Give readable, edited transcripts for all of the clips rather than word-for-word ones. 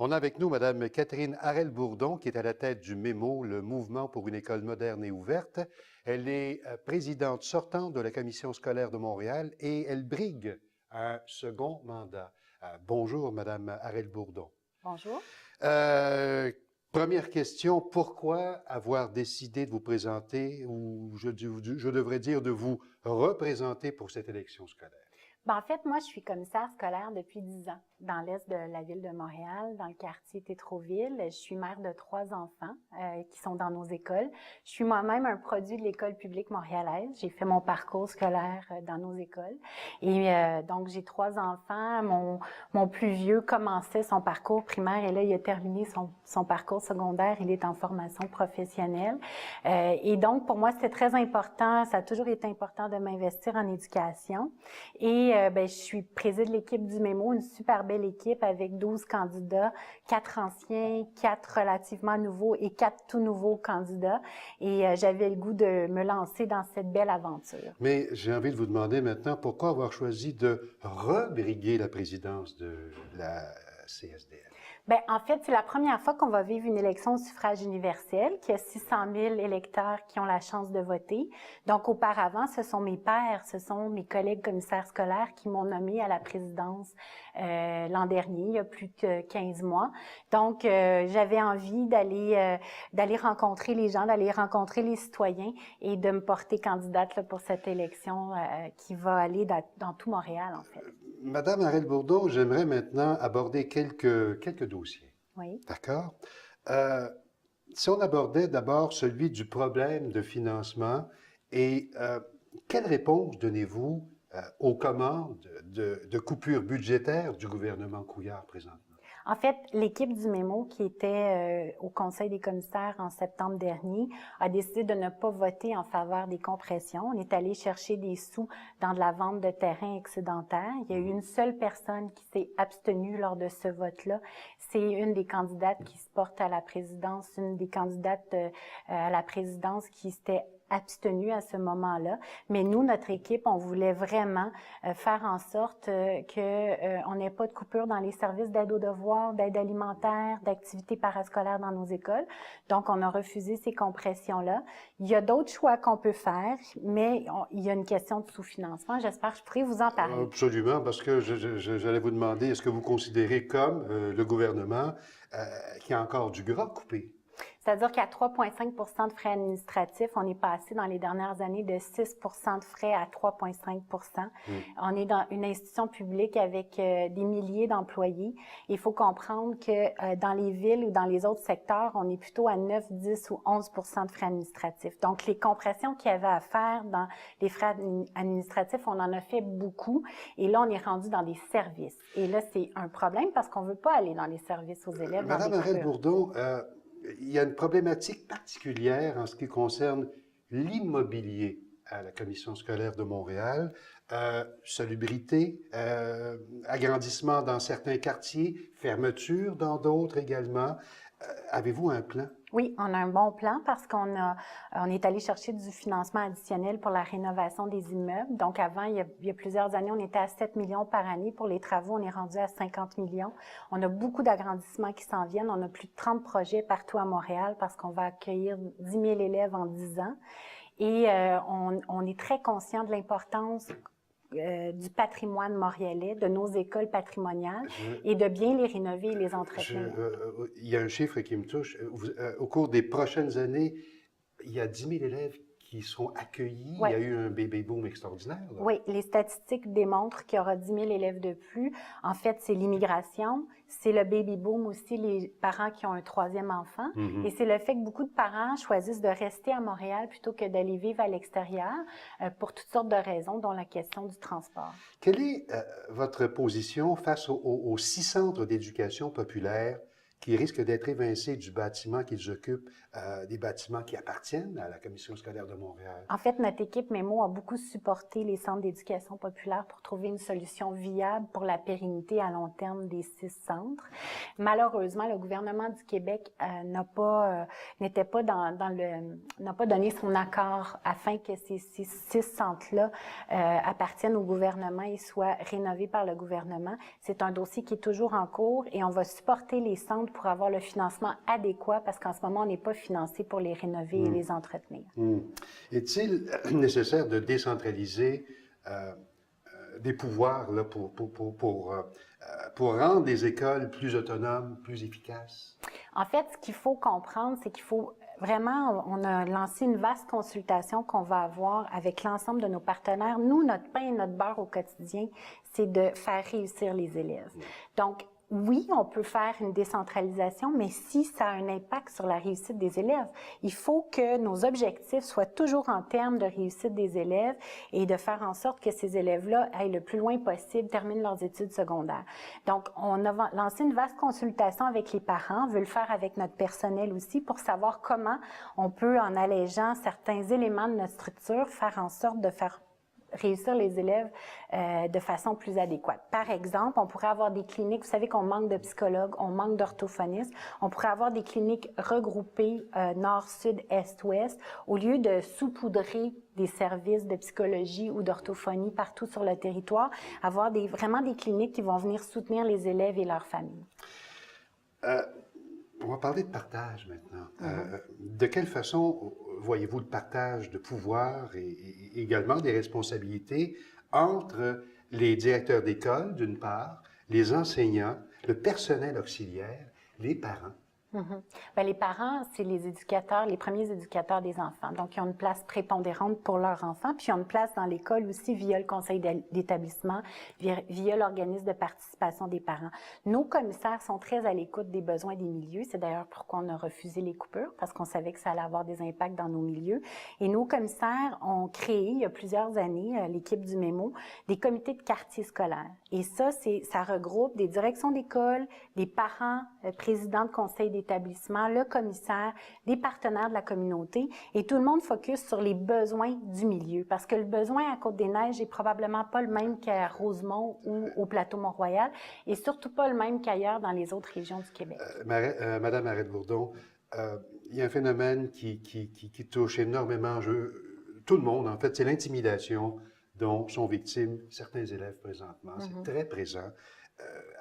On a avec nous Mme Catherine Harel-Bourdon, qui est à la tête du MEMO, le Mouvement pour une école moderne et ouverte. Elle est présidente sortante de la Commission scolaire de Montréal et elle brigue un second mandat. Bonjour, Mme Harel-Bourdon. Bonjour. Première question, pourquoi avoir décidé de vous présenter, ou je devrais dire de vous représenter pour cette élection scolaire? En fait, moi, je suis commissaire scolaire depuis 10 ans dans l'est de la ville de Montréal, dans le quartier Tétroville. Je suis mère de 3 enfants qui sont dans nos écoles. Je suis moi-même un produit de l'école publique montréalaise. J'ai fait mon parcours scolaire dans nos écoles. Et donc, j'ai 3 enfants. Mon plus vieux commençait son parcours primaire et là, il a terminé son parcours secondaire. Il est en formation professionnelle. Et donc, pour moi, c'était très important. Ça a toujours été important de m'investir en éducation. Et je suis présidente de l'équipe du MEMO, une super belle équipe avec 12 candidats, 4 anciens, 4 relativement nouveaux et 4 tout nouveaux candidats. Et j'avais le goût de me lancer dans cette belle aventure. Mais j'ai envie de vous demander maintenant, pourquoi avoir choisi de rebriguer la présidence de la CSDM? En fait, c'est la première fois qu'on va vivre une élection au suffrage universel, qu'il y a 600 000 électeurs qui ont la chance de voter. Donc, auparavant, ce sont mes pairs, ce sont mes collègues commissaires scolaires qui m'ont nommé à la présidence l'an dernier, il y a plus que 15 mois. Donc, j'avais envie d'aller rencontrer les gens, d'aller rencontrer les citoyens et de me porter candidate là, pour cette élection qui va aller dans tout Montréal, en fait. Madame Harel-Bourdon, j'aimerais maintenant aborder quelques dossiers. Oui. D'accord? Si on abordait d'abord celui du problème de financement et quelle réponse donnez-vous aux commandes de coupures budgétaires du gouvernement Couillard présentement? En fait, l'équipe du MEMO qui était au Conseil des commissaires en septembre dernier a décidé de ne pas voter en faveur des compressions. On est allé chercher des sous dans de la vente de terrains excédentaires. Il y a eu une seule personne qui s'est abstenue lors de ce vote-là. C'est une des candidates qui se porte à la présidence, une des candidates à la présidence qui s'était abstenue à ce moment-là. Mais nous, notre équipe, on voulait vraiment faire en sorte on n'ait pas de coupure dans les services d'aide aux devoirs, d'aide alimentaire, d'activités parascolaires dans nos écoles. Donc, on a refusé ces compressions-là. Il y a d'autres choix qu'on peut faire, mais il y a une question de sous-financement. J'espère que je pourrai vous en parler. Absolument, parce que j'allais vous demander, est-ce que vous considérez comme le gouvernement qu'il y a encore du gras coupé? C'est-à-dire qu'à 3,5 % de frais administratifs, on est passé dans les dernières années de 6 % de frais à 3,5 %. On est dans une institution publique avec des milliers d'employés. Il faut comprendre que dans les villes ou dans les autres secteurs, on est plutôt à 9, 10 ou 11 % de frais administratifs. Donc, les compressions qu'il y avait à faire dans les frais administratifs, on en a fait beaucoup. Et là, on est rendu dans des services. Et là, c'est un problème parce qu'on veut pas aller dans les services aux élèves. Madame Harel-Bourdon, il y a une problématique particulière en ce qui concerne l'immobilier à la Commission scolaire de Montréal. Salubrité, agrandissement dans certains quartiers, fermeture dans d'autres également. Avez-vous un plan? Oui, on a un bon plan parce on est allé chercher du financement additionnel pour la rénovation des immeubles. Donc avant, il y a plusieurs années, on était à 7 millions par année. Pour les travaux, on est rendu à 50 millions. On a beaucoup d'agrandissements qui s'en viennent. On a plus de 30 projets partout à Montréal parce qu'on va accueillir 10 000 élèves en 10 ans. Et on est très conscient de l'importance du patrimoine montréalais, de nos écoles patrimoniales et de bien les rénover et les entretenir. Il y a un chiffre qui me touche. Au cours des prochaines années, il y a 10 000 élèves qui seront accueillis. Ouais. Il y a eu un baby boom extraordinaire. Là. Oui, les statistiques démontrent qu'il y aura 10 000 élèves de plus. En fait, c'est l'immigration, c'est le baby boom aussi, les parents qui ont un 3e enfant. Et c'est le fait que beaucoup de parents choisissent de rester à Montréal plutôt que d'aller vivre à l'extérieur pour toutes sortes de raisons, dont la question du transport. Quelle est votre position face aux 6 centres d'éducation populaire qui risquent d'être évincés du bâtiment qu'ils occupent, des bâtiments qui appartiennent à la Commission scolaire de Montréal? En fait, notre équipe MEMO a beaucoup supporté les centres d'éducation populaire pour trouver une solution viable pour la pérennité à long terme des 6 centres. Malheureusement, le gouvernement du Québec n'a pas donné son accord afin que ces 6 centres-là appartiennent au gouvernement et soient rénovés par le gouvernement. C'est un dossier qui est toujours en cours et on va supporter les centres pour avoir le financement adéquat parce qu'en ce moment, on n'est pas financé pour les rénover et les entretenir. Est-il nécessaire de décentraliser des pouvoirs là, pour rendre les écoles plus autonomes, plus efficaces? En fait, ce qu'il faut comprendre, c'est qu'il faut vraiment, on a lancé une vaste consultation qu'on va avoir avec l'ensemble de nos partenaires. Nous, notre pain et notre beurre au quotidien, c'est de faire réussir les élèves. Donc, oui, on peut faire une décentralisation, mais si ça a un impact sur la réussite des élèves, il faut que nos objectifs soient toujours en termes de réussite des élèves et de faire en sorte que ces élèves-là aillent le plus loin possible, terminent leurs études secondaires. Donc, on a lancé une vaste consultation avec les parents, on veut le faire avec notre personnel aussi pour savoir comment on peut, en allégeant certains éléments de notre structure, faire en sorte de faire réussir les élèves de façon plus adéquate. Par exemple, on pourrait avoir des cliniques, vous savez qu'on manque de psychologues, on manque d'orthophonistes, on pourrait avoir des cliniques regroupées nord, sud, est, ouest, au lieu de saupoudrer des services de psychologie ou d'orthophonie partout sur le territoire, avoir vraiment des cliniques qui vont venir soutenir les élèves et leurs familles. On va parler de partage maintenant. De quelle façon voyez-vous le partage de pouvoir et également des responsabilités entre les directeurs d'école, d'une part, les enseignants, le personnel auxiliaire, les parents? Bien, les parents, c'est les éducateurs, les premiers éducateurs des enfants. Donc, ils ont une place prépondérante pour leurs enfants, puis ils ont une place dans l'école aussi via le conseil d'établissement, via l'organisme de participation des parents. Nos commissaires sont très à l'écoute des besoins des milieux. C'est d'ailleurs pourquoi on a refusé les coupures, parce qu'on savait que ça allait avoir des impacts dans nos milieux. Et nos commissaires ont créé, il y a plusieurs années, l'équipe du MEMO, des comités de quartier scolaire. Et ça regroupe des directions d'école, des parents, présidents de conseil d'établissement, le commissaire, des partenaires de la communauté et tout le monde focus sur les besoins du milieu parce que le besoin à Côte-des-Neiges est probablement pas le même qu'à Rosemont ou au plateau Mont-Royal et surtout pas le même qu'ailleurs dans les autres régions du Québec. Madame Arrête-Bourdon, il y a un phénomène qui touche énormément tout le monde, en fait, c'est l'intimidation dont sont victimes certains élèves présentement. C'est très présent.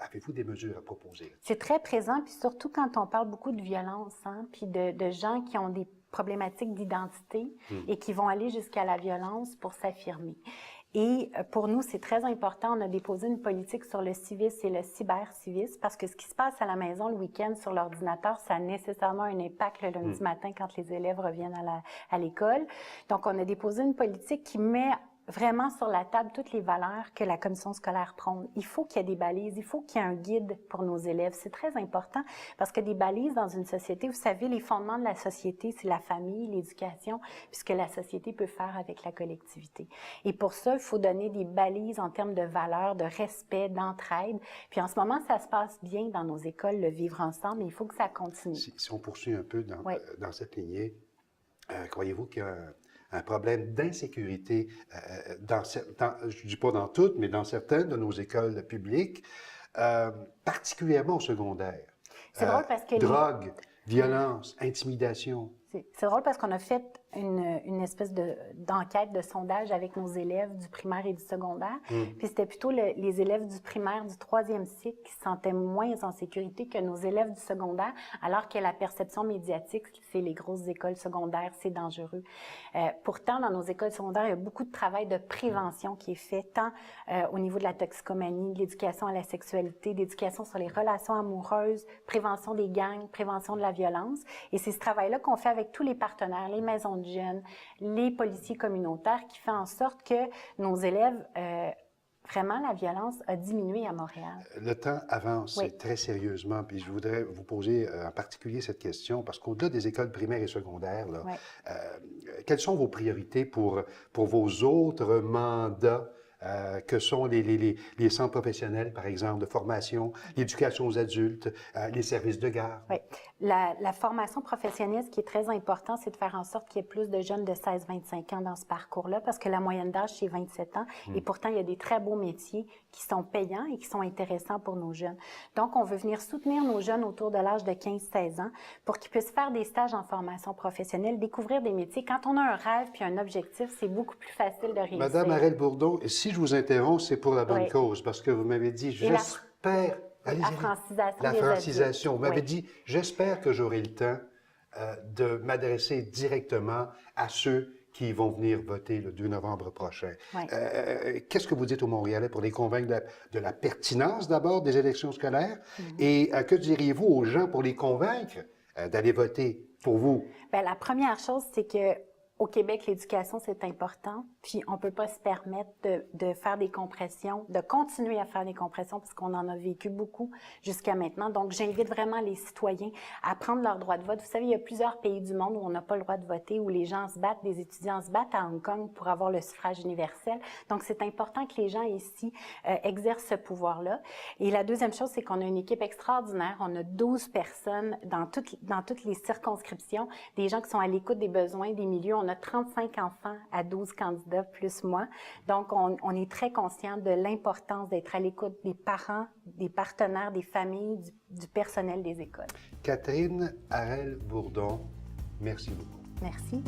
Avez-vous des mesures à proposer? C'est très présent, puis surtout quand on parle beaucoup de violence, puis de gens qui ont des problématiques d'identité et qui vont aller jusqu'à la violence pour s'affirmer. Et pour nous, c'est très important. On a déposé une politique sur le civisme et le cybercivisme parce que ce qui se passe à la maison le week-end sur l'ordinateur, ça a nécessairement un impact le lundi matin quand les élèves reviennent à l'école. Donc, on a déposé une politique qui met vraiment sur la table toutes les valeurs que la commission scolaire prône. Il faut qu'il y ait des balises, il faut qu'il y ait un guide pour nos élèves. C'est très important parce que des balises dans une société, vous savez, les fondements de la société, c'est la famille, l'éducation, puis ce que la société peut faire avec la collectivité. Et pour ça, il faut donner des balises en termes de valeurs, de respect, d'entraide. Puis en ce moment, ça se passe bien dans nos écoles, le vivre ensemble, mais il faut que ça continue. Si on poursuit un peu dans cette lignée, croyez-vous qu'il y a un problème d'insécurité, je ne dis pas dans toutes, mais dans certaines de nos écoles publiques, particulièrement au secondaire. C'est drôle parce que drogue, violence, intimidation. C'est drôle parce qu'on a fait une espèce d'enquête, de sondage avec nos élèves du primaire et du secondaire. Puis c'était plutôt les élèves du primaire du 3e cycle qui se sentaient moins en sécurité que nos élèves du secondaire, alors que la perception médiatique, c'est les grosses écoles secondaires, c'est dangereux. Pourtant, dans nos écoles secondaires, il y a beaucoup de travail de prévention qui est fait, tant au niveau de la toxicomanie, de l'éducation à la sexualité, d'éducation sur les relations amoureuses, prévention des gangs, prévention de la violence. Et c'est ce travail-là qu'on fait avec tous les partenaires, les maisons de jeunes, les policiers communautaires, qui fait en sorte que nos élèves, vraiment, la violence a diminué à Montréal. Le temps avance très sérieusement, puis je voudrais vous poser en particulier cette question, parce qu'au-delà des écoles primaires et secondaires, quelles sont vos priorités pour vos autres mandats que sont les centres professionnels, par exemple, de formation, l'éducation aux adultes, les services de garde. Oui. La formation professionnelle, ce qui est très important, c'est de faire en sorte qu'il y ait plus de jeunes de 16-25 ans dans ce parcours-là, parce que la moyenne d'âge, c'est 27 ans. Et pourtant, il y a des très beaux métiers qui sont payants et qui sont intéressants pour nos jeunes. Donc, on veut venir soutenir nos jeunes autour de l'âge de 15-16 ans pour qu'ils puissent faire des stages en formation professionnelle, découvrir des métiers. Quand on a un rêve puis un objectif, c'est beaucoup plus facile de réussir. Madame Harel-Bourdon, si je vous interromps, c'est pour la bonne cause, parce que vous m'avez dit, j'espère... La francisation La des francisation. adultes. Vous m'avez dit, j'espère que j'aurai le temps de m'adresser directement à ceux qui vont venir voter le 2 novembre prochain. Oui. Qu'est-ce que vous dites aux Montréalais pour les convaincre de la pertinence d'abord des élections scolaires? Et que diriez-vous aux gens pour les convaincre d'aller voter pour vous? Bien, la première chose, c'est que au Québec, l'éducation, c'est important. Puis, on ne peut pas se permettre de faire des compressions, de continuer à faire des compressions, parce qu'on en a vécu beaucoup jusqu'à maintenant. Donc, j'invite vraiment les citoyens à prendre leur droit de vote. Vous savez, il y a plusieurs pays du monde où on n'a pas le droit de voter, où les gens se battent, des étudiants se battent à Hong Kong pour avoir le suffrage universel. Donc, c'est important que les gens ici exercent ce pouvoir-là. Et la deuxième chose, c'est qu'on a une équipe extraordinaire. On a 12 personnes dans toutes les circonscriptions, des gens qui sont à l'écoute des besoins des milieux. On a 35 enfants à 12 candidats, plus moi. Donc, on est très conscient de l'importance d'être à l'écoute des parents, des partenaires, des familles, du personnel des écoles. Catherine Harel-Bourdon, merci beaucoup. Merci.